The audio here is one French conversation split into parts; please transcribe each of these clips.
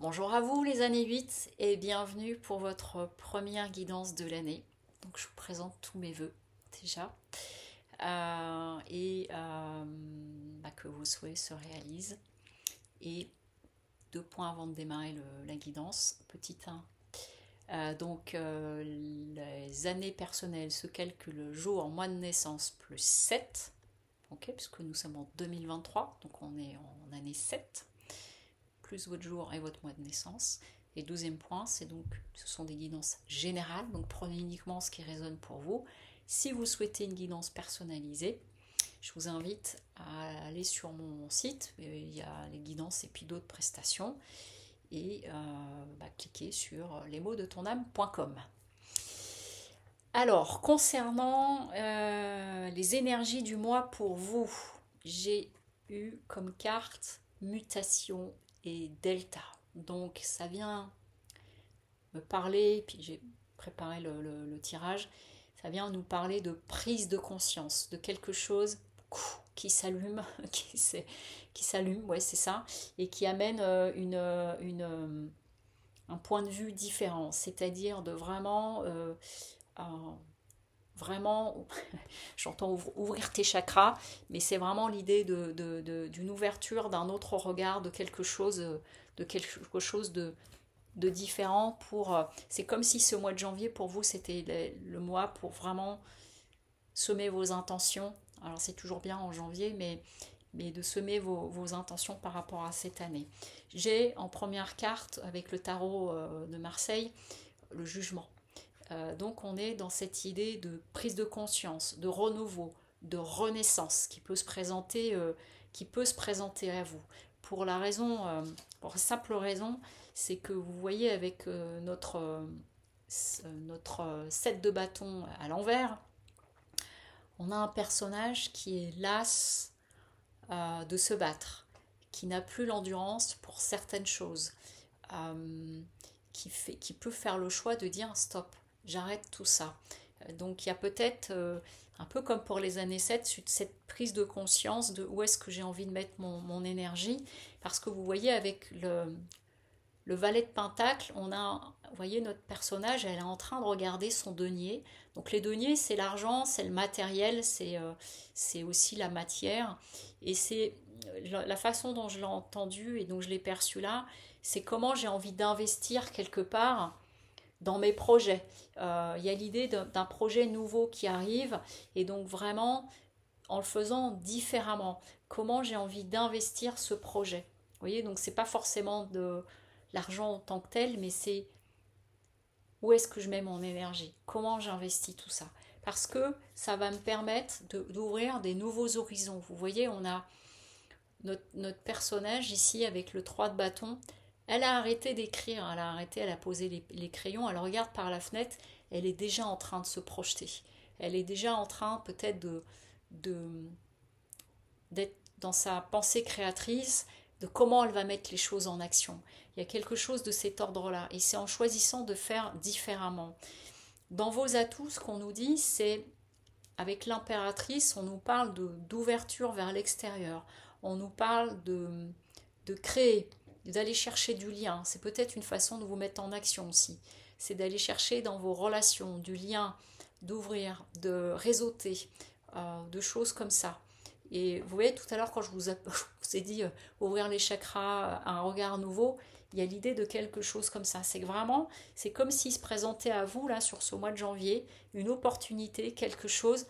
Bonjour à vous les années 8 et bienvenue pour votre première guidance de l'année. Donc je vous présente tous mes vœux déjà que vos souhaits se réalisent. Et 2 points avant de démarrer la guidance. Petit 1. Les années personnelles se calculent jour, mois de naissance plus 7. Ok, puisque nous sommes en 2023, donc on est en année 7 plus votre jour et votre mois de naissance. Et 12e point, ce sont des guidances générales, donc prenez uniquement ce qui résonne pour vous. Si vous souhaitez une guidance personnalisée, je vous invite à aller sur mon site, il y a les guidances et puis d'autres prestations, et cliquez sur lesmotsdetonâme.com. Alors, concernant les énergies du mois pour vous, j'ai eu comme carte mutation et delta. Donc ça vient me parler, puis j'ai préparé le tirage, ça vient nous parler de prise de conscience, de quelque chose qui s'allume, qui s'allume, ouais c'est ça, et qui amène un point de vue différent, c'est-à-dire de vraiment, j'entends ouvrir tes chakras, mais c'est vraiment l'idée d'une ouverture, d'un autre regard, de différent. C'est comme si ce mois de janvier, pour vous, c'était le mois pour vraiment semer vos intentions. Alors c'est toujours bien en janvier, mais de semer vos intentions par rapport à cette année. J'ai en première carte, avec le tarot de Marseille, le jugement. Donc on est dans cette idée de prise de conscience, de renouveau, de renaissance qui peut se présenter à vous. Pour la simple raison, c'est que vous voyez avec notre 7 de bâton à l'envers, on a un personnage qui est las de se battre, qui n'a plus l'endurance pour certaines choses, qui peut faire le choix de dire stop, j'arrête tout ça. Donc il y a peut-être, un peu comme pour les années 7, cette prise de conscience de où est-ce que j'ai envie de mettre mon énergie, parce que vous voyez avec le valet de Pentacle, vous voyez notre personnage, elle est en train de regarder son denier. Donc les deniers, c'est l'argent, c'est le matériel, c'est aussi la matière. Et c'est la façon dont je l'ai entendu et dont je l'ai perçu là, c'est comment j'ai envie d'investir quelque part dans mes projets. Il y a l'idée d'un projet nouveau qui arrive, et donc vraiment en le faisant différemment. Comment j'ai envie d'investir ce projet. Vous voyez, donc c'est pas forcément de l'argent en tant que tel, mais c'est où est-ce que je mets mon énergie, comment j'investis tout ça. Parce que ça va me permettre d'ouvrir des nouveaux horizons. Vous voyez, on a notre personnage ici avec le 3 de bâton. Elle a arrêté d'écrire, elle a posé les crayons, elle regarde par la fenêtre, elle est déjà en train de se projeter. Elle est déjà en train peut-être d'être dans sa pensée créatrice, de comment elle va mettre les choses en action. Il y a quelque chose de cet ordre-là. Et c'est en choisissant de faire différemment. Dans vos atouts, ce qu'on nous dit, c'est, avec l'impératrice, on nous parle d'ouverture vers l'extérieur. On nous parle de créer, d'aller chercher du lien. C'est peut-être une façon de vous mettre en action aussi. C'est d'aller chercher dans vos relations du lien, d'ouvrir, de réseauter, de choses comme ça. Et vous voyez, tout à l'heure, quand je vous ai dit ouvrir les chakras, un regard nouveau, il y a l'idée de quelque chose comme ça. C'est vraiment, c'est comme s'il se présentait à vous, là, sur ce mois de janvier, une opportunité, quelque chose,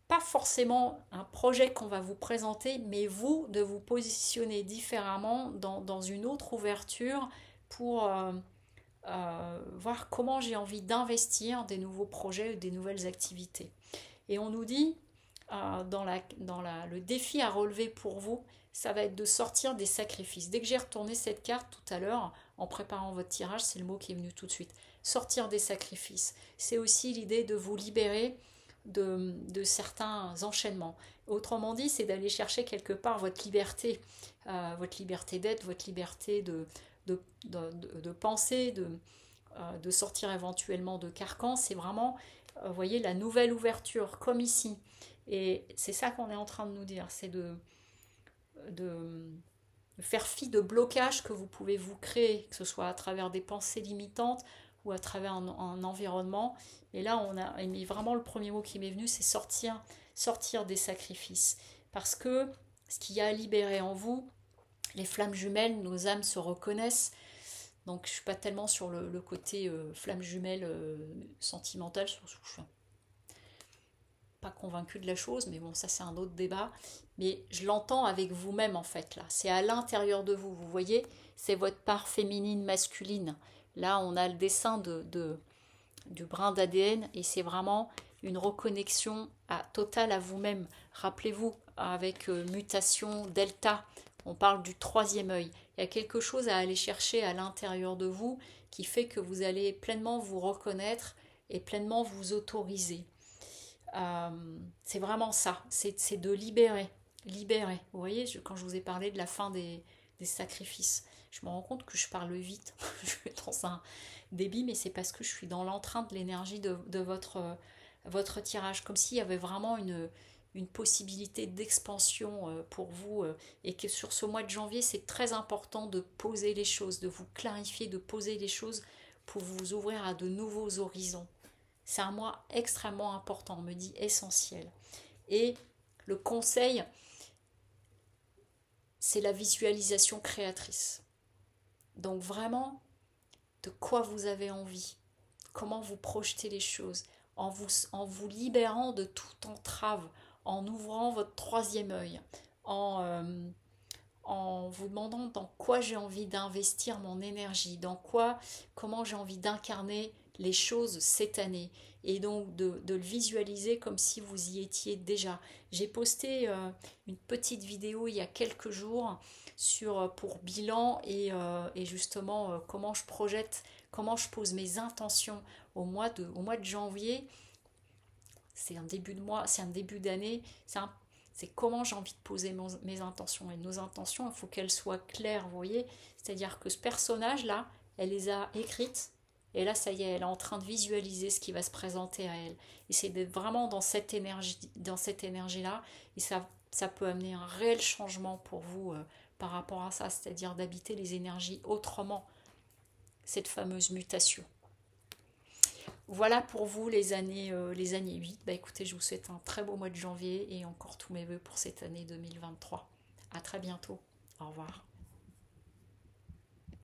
pas forcément un projet qu'on va vous présenter, mais vous, de vous positionner différemment dans une autre ouverture pour voir comment j'ai envie d'investir des nouveaux projets ou des nouvelles activités. Et on nous dit, le défi à relever pour vous, ça va être de sortir des sacrifices. Dès que j'ai retourné cette carte tout à l'heure, en préparant votre tirage, c'est le mot qui est venu tout de suite. Sortir des sacrifices. C'est aussi l'idée de vous libérer de certains enchaînements. Autrement dit, c'est d'aller chercher quelque part votre liberté d'être, votre liberté de penser, de sortir éventuellement de carcan. C'est vraiment, vous voyez, la nouvelle ouverture, comme ici. Et c'est ça qu'on est en train de nous dire, c'est de faire fi de blocages que vous pouvez vous créer, que ce soit à travers des pensées limitantes ou à travers un environnement. Et là, mais vraiment le premier mot qui m'est venu, c'est sortir des sacrifices. Parce que ce qu'il y a à libérer en vous, les flammes jumelles, nos âmes se reconnaissent. Donc je ne suis pas tellement sur le côté flamme jumelle sentimentale, je suis pas convaincue de la chose, mais bon, ça c'est un autre débat. Mais je l'entends avec vous-même en fait là. C'est à l'intérieur de vous, vous voyez, c'est votre part féminine, masculine. Là, on a le dessin du brin d'ADN et c'est vraiment une reconnexion totale à vous-même. Rappelez-vous, avec mutation delta, on parle du troisième œil. Il y a quelque chose à aller chercher à l'intérieur de vous qui fait que vous allez pleinement vous reconnaître et pleinement vous autoriser. C'est vraiment ça, c'est de libérer. Vous voyez, quand je vous ai parlé de la fin des sacrifices, je me rends compte que je parle vite, je suis dans un débit, mais c'est parce que je suis dans l'entrain de l'énergie de votre tirage, comme s'il y avait vraiment une possibilité d'expansion pour vous, et que sur ce mois de janvier, c'est très important de poser les choses, de vous clarifier, de poser les choses pour vous ouvrir à de nouveaux horizons. C'est un mois extrêmement important, on me dit essentiel. Et le conseil, c'est la visualisation créatrice. Donc vraiment, de quoi vous avez envie, comment vous projetez les choses, en vous libérant de toute entrave, en ouvrant votre troisième œil, en vous demandant dans quoi j'ai envie d'investir mon énergie, comment j'ai envie d'incarner les choses cette année, et donc de le visualiser comme si vous y étiez déjà. J'ai posté une petite vidéo il y a quelques jours pour bilan et justement comment je projette, comment je pose mes intentions au mois de janvier. C'est un début de mois, c'est un début d'année, c'est comment j'ai envie de poser mes intentions. Et nos intentions, il faut qu'elles soient claires, vous voyez. C'est-à-dire que ce personnage-là, elle les a écrites, et là, ça y est, elle est en train de visualiser ce qui va se présenter à elle. Et c'est d'être vraiment dans cette énergie-là, et ça peut amener un réel changement pour vous par rapport à ça, c'est-à-dire d'habiter les énergies autrement, cette fameuse mutation. Voilà pour vous les années 8. Bah écoutez, je vous souhaite un très beau mois de janvier et encore tous mes vœux pour cette année 2023. À très bientôt. Au revoir.